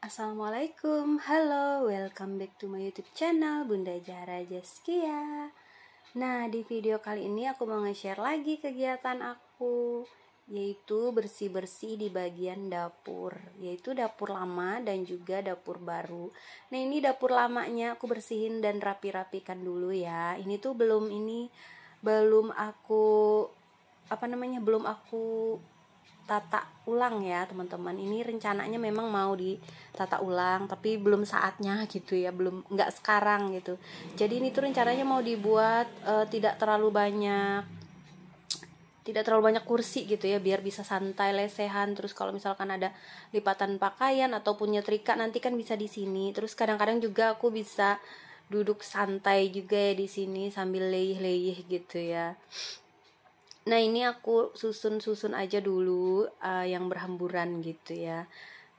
Assalamualaikum, halo, welcome back to my YouTube channel Bunda Zahra Jaskia. Nah, di video kali ini aku mau nge-share lagi kegiatan aku, yaitu bersih-bersih di bagian dapur, yaitu dapur lama dan juga dapur baru. Nah, ini dapur lamanya aku bersihin dan rapi-rapikan dulu ya. Ini tuh belum aku belum aku tata ulang ya teman-teman. Ini rencananya memang mau ditata ulang tapi belum saatnya gitu ya, nggak sekarang gitu. Jadi ini tuh rencananya mau dibuat tidak terlalu banyak kursi gitu ya, biar bisa santai lesehan. Terus kalau misalkan ada lipatan pakaian ataupun nyetrika nanti kan bisa di sini. Terus kadang-kadang juga aku bisa duduk santai juga ya di sini sambil leyeh-leyeh gitu ya. Nah, ini aku susun aja dulu yang berhamburan gitu ya.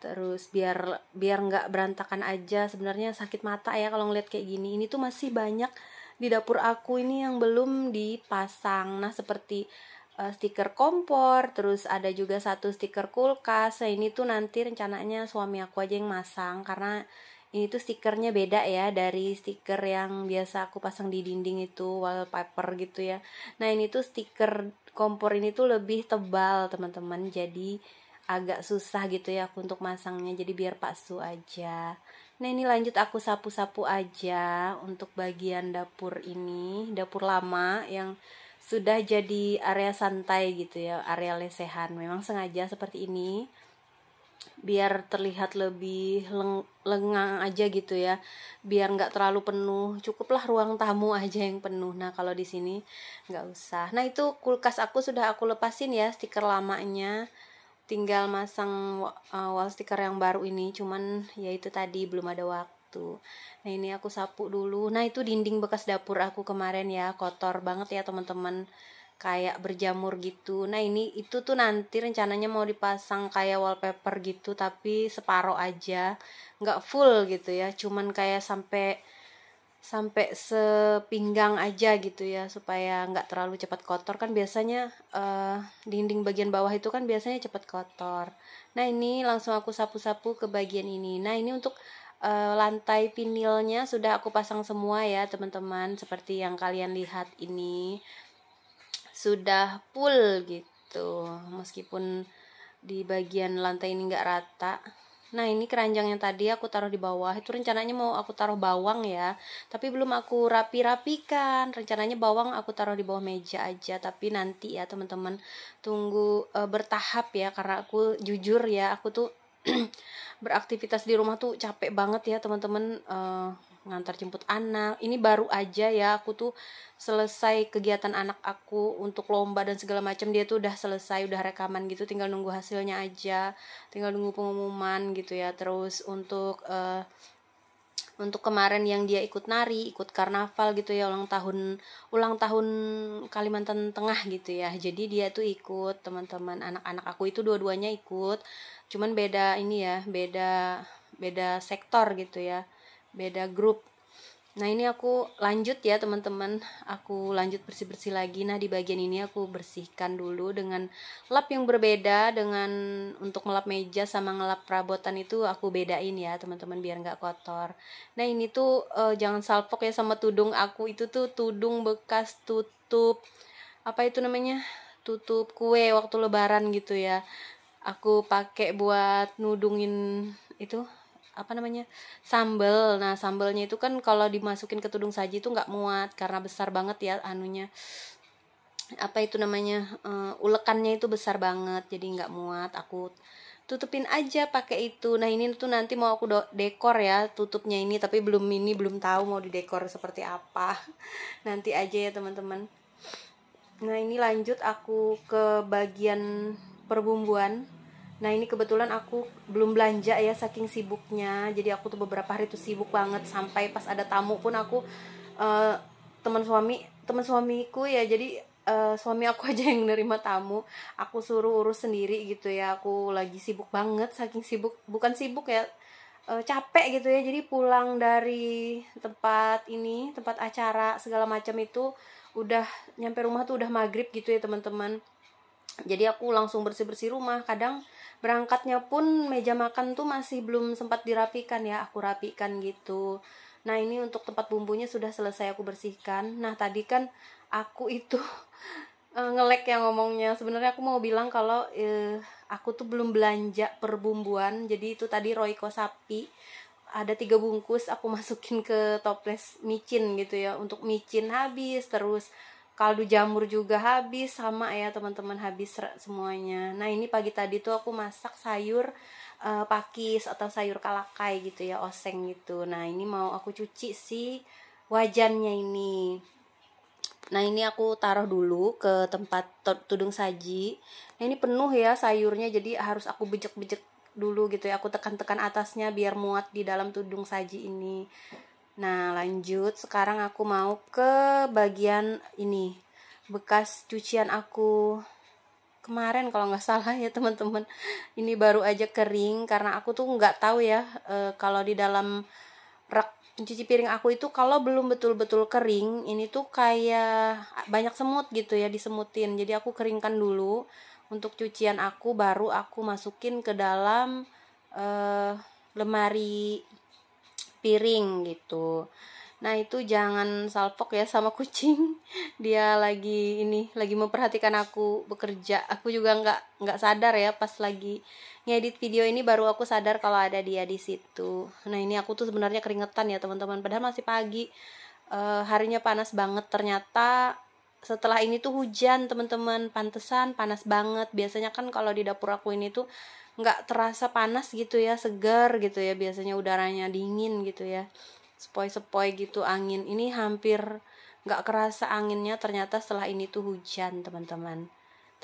Terus biar nggak berantakan aja. Sebenarnya sakit mata ya kalau ngeliat kayak gini. Ini tuh masih banyak di dapur aku ini yang belum dipasang. Nah, seperti stiker kompor, terus ada juga satu stiker kulkas. Nah, ini tuh nanti rencananya suami aku aja yang masang karena ini tuh stikernya beda ya dari stiker yang biasa aku pasang di dinding itu, wallpaper gitu ya. Nah, ini tuh stiker kompor ini tuh lebih tebal teman-teman, jadi agak susah gitu ya aku untuk masangnya, jadi biar paksu aja. Nah, ini lanjut aku sapu-sapu aja untuk bagian dapur ini, dapur lama yang sudah jadi area santai gitu ya, area lesehan. Memang sengaja seperti ini biar terlihat lebih lengang aja gitu ya, biar nggak terlalu penuh, cukuplah ruang tamu aja yang penuh. Nah, kalau di sini nggak usah. Nah, itu kulkas aku sudah aku lepasin ya stiker lamanya, tinggal masang wall stiker yang baru ini, cuman ya itu tadi belum ada waktu. Nah, ini aku sapu dulu. Nah, itu dinding bekas dapur aku kemarin ya, kotor banget ya teman-teman, kayak berjamur gitu. Nah, itu tuh nanti rencananya mau dipasang kayak wallpaper gitu, tapi separoh aja, nggak full gitu ya, cuman kayak sampai sepinggang aja gitu ya, supaya nggak terlalu cepat kotor. Kan biasanya dinding bagian bawah itu kan biasanya cepat kotor. Nah, ini langsung aku sapu-sapu ke bagian ini. Nah, ini untuk lantai vinilnya sudah aku pasang semua ya teman-teman, seperti yang kalian lihat ini sudah full gitu, meskipun di bagian lantai ini nggak rata. Nah, ini keranjang yang tadi aku taruh di bawah itu rencananya mau aku taruh bawang ya, tapi belum aku rapi-rapikan. Rencananya bawang aku taruh di bawah meja aja, tapi nanti ya teman-teman, tunggu bertahap ya, karena aku jujur ya, aku tuh beraktivitas di rumah tuh capek banget ya teman-teman, ngantar jemput anak. Ini baru aja ya aku tuh selesai kegiatan anak aku untuk lomba dan segala macam, dia tuh udah selesai, udah rekaman gitu, tinggal nunggu hasilnya aja, tinggal nunggu pengumuman gitu ya. Terus untuk kemarin yang dia ikut nari, ikut karnaval gitu ya, ulang tahun Kalimantan Tengah gitu ya. Jadi dia tuh ikut, teman-teman anak-anak aku itu dua-duanya ikut. Cuman beda ini ya, beda sektor gitu ya. Beda grup. Nah, ini aku lanjut ya teman-teman, aku lanjut bersih-bersih lagi. Nah, di bagian ini aku bersihkan dulu dengan lap yang berbeda. Dengan untuk ngelap meja sama ngelap perabotan itu aku bedain ya teman-teman, biar nggak kotor. Nah, ini tuh jangan salpok ya sama tudung aku. Itu tuh tudung bekas tutup, apa itu namanya, tutup kue waktu lebaran gitu ya, aku pakai buat nudungin itu, apa namanya, sambel. Nah, sambelnya itu kan kalau dimasukin ke tudung saji itu nggak muat karena besar banget ya anunya, apa itu namanya, ulekannya itu besar banget, jadi nggak muat. Aku tutupin aja pakai itu. Nah, ini tuh nanti mau aku dekor ya tutupnya ini, tapi belum tahu mau didekor seperti apa. Nanti aja ya teman-teman. Nah, ini lanjut aku ke bagian perbumbuan. Nah, ini kebetulan aku belum belanja ya, saking sibuknya. Jadi aku tuh beberapa hari tuh sibuk banget, sampai pas ada tamu pun aku teman suamiku ya, jadi suami aku aja yang nerima tamu, aku suruh urus sendiri gitu ya. Aku lagi sibuk banget, saking sibuk, bukan sibuk ya, capek gitu ya. Jadi pulang dari tempat acara segala macam itu, udah nyampe rumah tuh udah maghrib gitu ya teman-teman. Jadi aku langsung bersih-bersih rumah. Kadang berangkatnya pun meja makan tuh masih belum sempat dirapikan ya, aku rapikan gitu. Nah ini untuk tempat bumbunya sudah selesai aku bersihkan. Nah tadi kan aku itu ngelek ya ngomongnya. Sebenarnya aku mau bilang kalau aku tuh belum belanja perbumbuan. Jadi itu tadi Royco sapi ada 3 bungkus aku masukin ke toples micin gitu ya. Untuk micin habis, terus kaldu jamur juga habis, sama ya teman-teman, habis semuanya. Nah ini pagi tadi tuh aku masak sayur pakis atau sayur kalakai gitu ya, oseng gitu. Nah ini mau aku cuci si wajannya ini. Nah ini aku taruh dulu ke tempat tudung saji. Nah ini penuh ya sayurnya, jadi harus aku bejek-bejek dulu gitu ya. Aku tekan-tekan atasnya biar muat di dalam tudung saji ini. Nah lanjut, sekarang aku mau ke bagian ini, bekas cucian aku kemarin kalau nggak salah ya teman-teman. Ini baru aja kering karena aku tuh nggak tahu ya kalau di dalam rak pencuci piring aku itu kalau belum betul-betul kering ini tuh kayak banyak semut gitu ya, disemutin. Jadi aku keringkan dulu untuk cucian aku, baru aku masukin ke dalam lemari piring gitu. Nah itu jangan salpok ya sama kucing. Dia lagi memperhatikan aku bekerja. Aku juga nggak sadar ya, pas lagi ngedit video ini baru aku sadar kalau ada dia di situ. Nah ini aku tuh sebenarnya keringetan ya teman-teman, padahal masih pagi. Harinya panas banget, ternyata setelah ini tuh hujan teman-teman. Pantesan panas banget. Biasanya kan kalau di dapur aku ini tuh nggak terasa panas gitu ya, segar gitu ya, biasanya udaranya dingin gitu ya, sepoi-sepoi gitu angin. Ini hampir nggak kerasa anginnya, ternyata setelah ini tuh hujan teman-teman.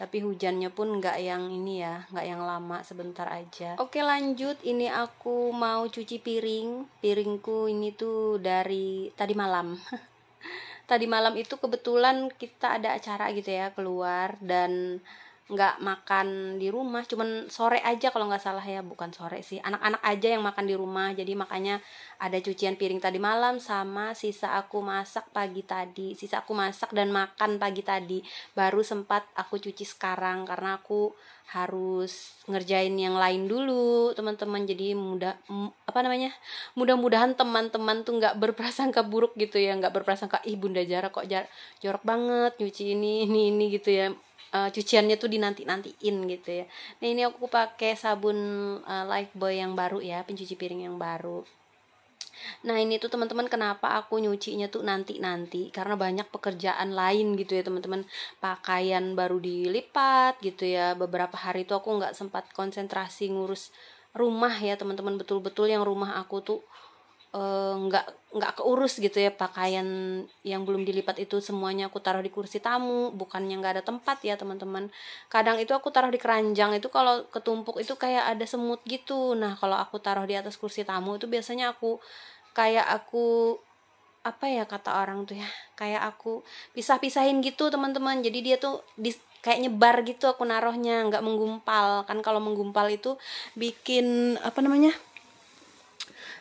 Tapi hujannya pun nggak yang ini ya, nggak yang lama, sebentar aja. Oke lanjut, ini aku mau cuci piringku ini tuh dari tadi malam. Tadi malam itu kebetulan kita ada acara gitu ya, keluar, dan nggak makan di rumah, cuman sore aja kalau nggak salah ya, bukan sore sih, anak-anak aja yang makan di rumah. Jadi makanya ada cucian piring tadi malam sama sisa aku masak pagi tadi, sisa aku masak dan makan pagi tadi baru sempat aku cuci sekarang, karena aku harus ngerjain yang lain dulu teman-teman. Jadi mudah-mudahan teman-teman tuh nggak berprasangka buruk gitu ya, nggak berprasangka ih Bunda Zara kok jorok banget nyuci ini gitu ya, cuciannya tuh dinanti-nantiin gitu ya. Nah ini aku pakai sabun Lifebuoy yang baru ya, pencuci piring yang baru. Nah ini tuh teman-teman, kenapa aku nyucinya tuh nanti-nanti, karena banyak pekerjaan lain gitu ya teman-teman. Pakaian baru dilipat gitu ya, beberapa hari tuh aku nggak sempat konsentrasi ngurus rumah ya teman-teman. Betul-betul yang rumah aku tuh nggak keurus gitu ya. Pakaian yang belum dilipat itu semuanya aku taruh di kursi tamu, bukannya nggak ada tempat ya teman-teman. Kadang itu aku taruh di keranjang, itu kalau ketumpuk itu kayak ada semut gitu. Nah kalau aku taruh di atas kursi tamu itu biasanya aku apa ya kata orang tuh ya, kayak aku pisah-pisahin gitu teman-teman. Jadi dia tuh kayak nyebar gitu aku naruhnya, nggak menggumpal. Kan kalau menggumpal itu bikin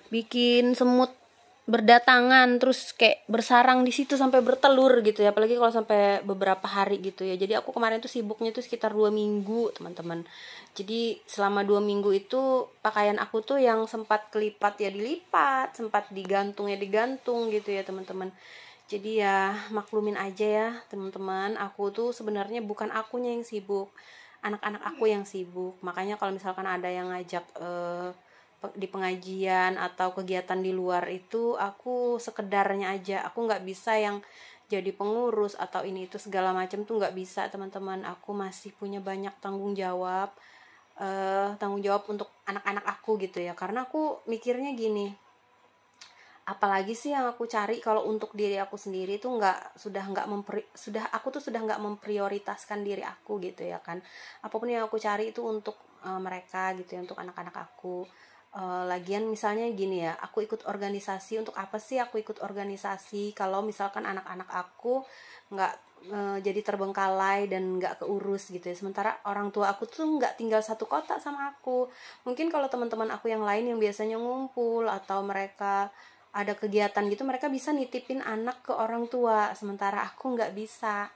bikin semut berdatangan, terus kayak bersarang di situ sampai bertelur gitu ya, apalagi kalau sampai beberapa hari gitu ya. Jadi aku kemarin tuh sibuknya tuh sekitar 2 minggu teman-teman. Jadi selama 2 minggu itu pakaian aku tuh yang sempat kelipat ya dilipat, sempat digantung ya digantung gitu ya teman-teman. Jadi ya maklumin aja ya teman-teman, aku tuh sebenarnya bukan akunya yang sibuk, anak-anak aku yang sibuk. Makanya kalau misalkan ada yang ngajak di pengajian atau kegiatan di luar itu, aku sekedarnya aja. Aku nggak bisa yang jadi pengurus atau ini itu segala macam tuh nggak bisa teman-teman. Aku masih punya banyak tanggung jawab untuk anak-anak aku gitu ya. Karena aku mikirnya gini, apalagi sih yang aku cari kalau untuk diri aku sendiri tuh aku tuh sudah nggak memprioritaskan diri aku gitu ya kan. Apapun yang aku cari itu untuk mereka gitu ya, untuk anak-anak aku. Lagian misalnya gini ya, aku ikut organisasi, untuk apa sih aku ikut organisasi kalau misalkan anak-anak aku nggak jadi terbengkalai dan nggak keurus gitu ya. Sementara orang tua aku tuh nggak tinggal satu kota sama aku. Mungkin kalau teman-teman aku yang lain yang biasanya ngumpul atau mereka ada kegiatan gitu, mereka bisa nitipin anak ke orang tua, sementara aku nggak bisa.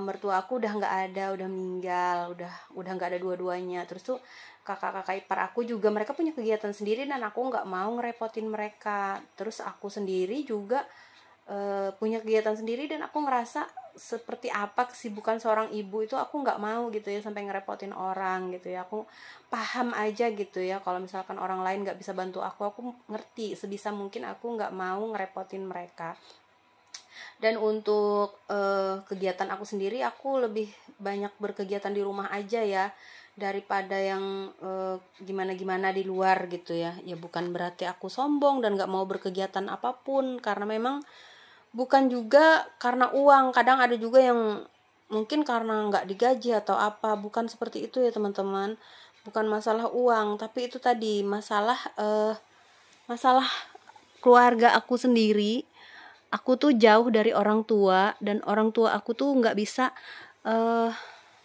mertua aku udah nggak ada, udah meninggal, udah nggak ada dua-duanya. Terus tuh kakak-kakak ipar aku juga mereka punya kegiatan sendiri dan aku nggak mau ngerepotin mereka. Terus aku sendiri juga punya kegiatan sendiri dan aku ngerasa seperti apa kesibukan seorang ibu itu aku nggak mau gitu ya sampai ngerepotin orang gitu ya. Aku paham aja gitu ya kalau misalkan orang lain nggak bisa bantu aku ngerti sebisa mungkin aku nggak mau ngerepotin mereka. Dan untuk kegiatan aku sendiri aku lebih banyak berkegiatan di rumah aja ya daripada yang gimana-gimana di luar gitu ya. Ya bukan berarti aku sombong dan gak mau berkegiatan apapun, karena memang bukan juga karena uang. Kadang ada juga yang mungkin karena gak digaji atau apa, bukan seperti itu ya teman-teman. Bukan masalah uang, tapi itu tadi masalah masalah keluarga aku sendiri. Aku tuh jauh dari orang tua dan orang tua aku tuh nggak bisa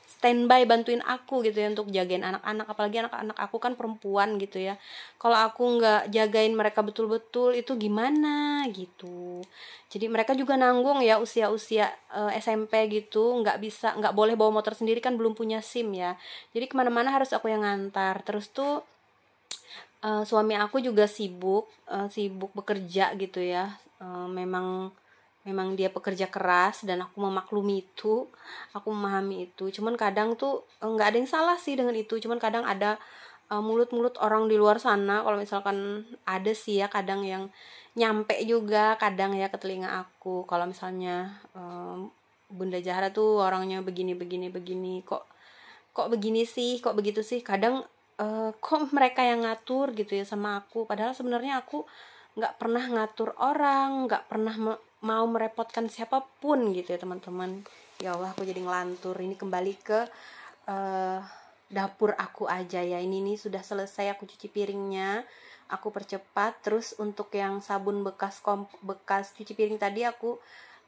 standby bantuin aku gitu ya untuk jagain anak-anak, apalagi anak-anak aku kan perempuan gitu ya. Kalau aku nggak jagain mereka betul-betul itu gimana gitu. Jadi mereka juga nanggung ya usia-usia SMP gitu, nggak boleh bawa motor sendiri kan, belum punya SIM ya. Jadi kemana-mana harus aku yang ngantar. Terus tuh suami aku juga sibuk bekerja gitu ya. Memang dia pekerja keras dan aku memaklumi itu, aku memahami itu. Cuman kadang tuh nggak ada yang salah sih dengan itu. Cuman kadang ada mulut-mulut orang di luar sana, kalau misalkan ada sih ya kadang yang nyampe juga kadang ya ke telinga aku. Kalau misalnya Bunda Zahra tuh orangnya begini kok begini sih, kok begitu sih. Kadang kok mereka yang ngatur gitu ya sama aku, padahal sebenarnya aku nggak pernah ngatur orang, nggak pernah mau merepotkan siapapun gitu ya teman-teman. Ya Allah, aku jadi ngelantur. Ini kembali ke dapur aku aja ya. Ini nih sudah selesai aku cuci piringnya, aku percepat. Terus untuk yang sabun bekas cuci piring tadi aku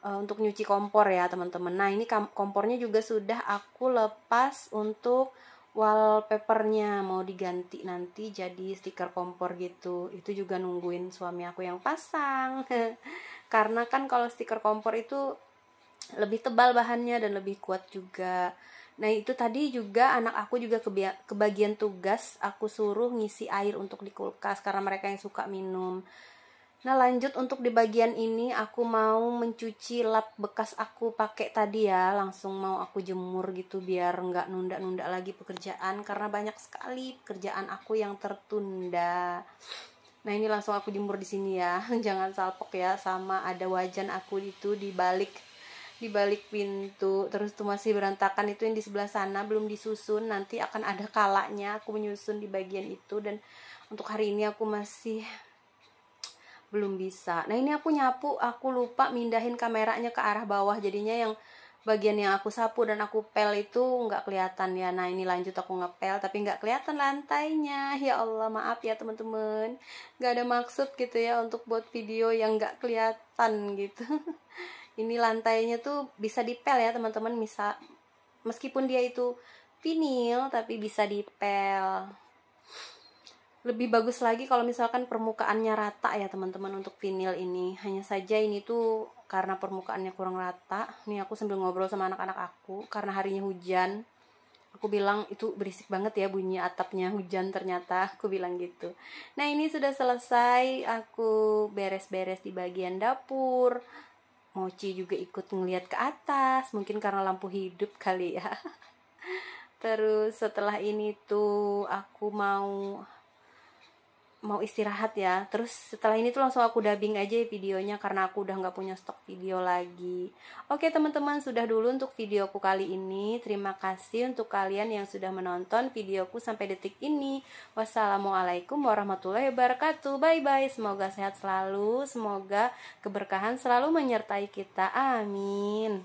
untuk nyuci kompor ya teman-teman. Nah ini kompornya juga sudah aku lepas untuk wallpapernya, mau diganti nanti jadi stiker kompor gitu. Itu juga nungguin suami aku yang pasang karena kan kalau stiker kompor itu lebih tebal bahannya dan lebih kuat juga. Nah itu tadi juga anak aku juga kebagian tugas, aku suruh ngisi air untuk di kulkas karena mereka yang suka minum. Nah lanjut untuk di bagian ini aku mau mencuci lap bekas aku pakai tadi ya, langsung mau aku jemur gitu biar nggak nunda-nunda lagi pekerjaan karena banyak sekali pekerjaan aku yang tertunda. Nah ini langsung aku jemur di sini ya, jangan salpok ya. Sama ada wajan aku itu di balik pintu, terus tuh masih berantakan itu yang di sebelah sana belum disusun, nanti akan ada kalanya aku menyusun di bagian itu. Dan untuk hari ini aku masih belum bisa. Nah ini aku nyapu, aku lupa mindahin kameranya ke arah bawah, jadinya yang bagian yang aku sapu dan aku pel itu nggak kelihatan ya. Nah ini lanjut aku ngepel tapi nggak kelihatan lantainya. Ya Allah, maaf ya teman-teman, nggak ada maksud gitu ya untuk buat video yang nggak kelihatan gitu. Ini lantainya tuh bisa dipel ya teman-teman, meskipun dia itu vinil tapi bisa dipel. Lebih bagus lagi kalau misalkan permukaannya rata ya teman-teman untuk vinil ini. Hanya saja ini tuh karena permukaannya kurang rata. Nih aku sambil ngobrol sama anak-anak aku karena harinya hujan. Aku bilang itu berisik banget ya bunyi atapnya hujan, ternyata aku bilang gitu. Nah ini sudah selesai, aku beres-beres di bagian dapur. Mochi juga ikut ngeliat ke atas, mungkin karena lampu hidup kali ya. Terus setelah ini tuh aku mau istirahat ya. Terus setelah ini tuh langsung aku dubbing aja videonya karena aku udah nggak punya stok video lagi. Oke teman-teman, sudah dulu untuk videoku kali ini. Terima kasih untuk kalian yang sudah menonton videoku sampai detik ini. Wassalamualaikum warahmatullahi wabarakatuh. Bye bye, semoga sehat selalu, semoga keberkahan selalu menyertai kita, amin.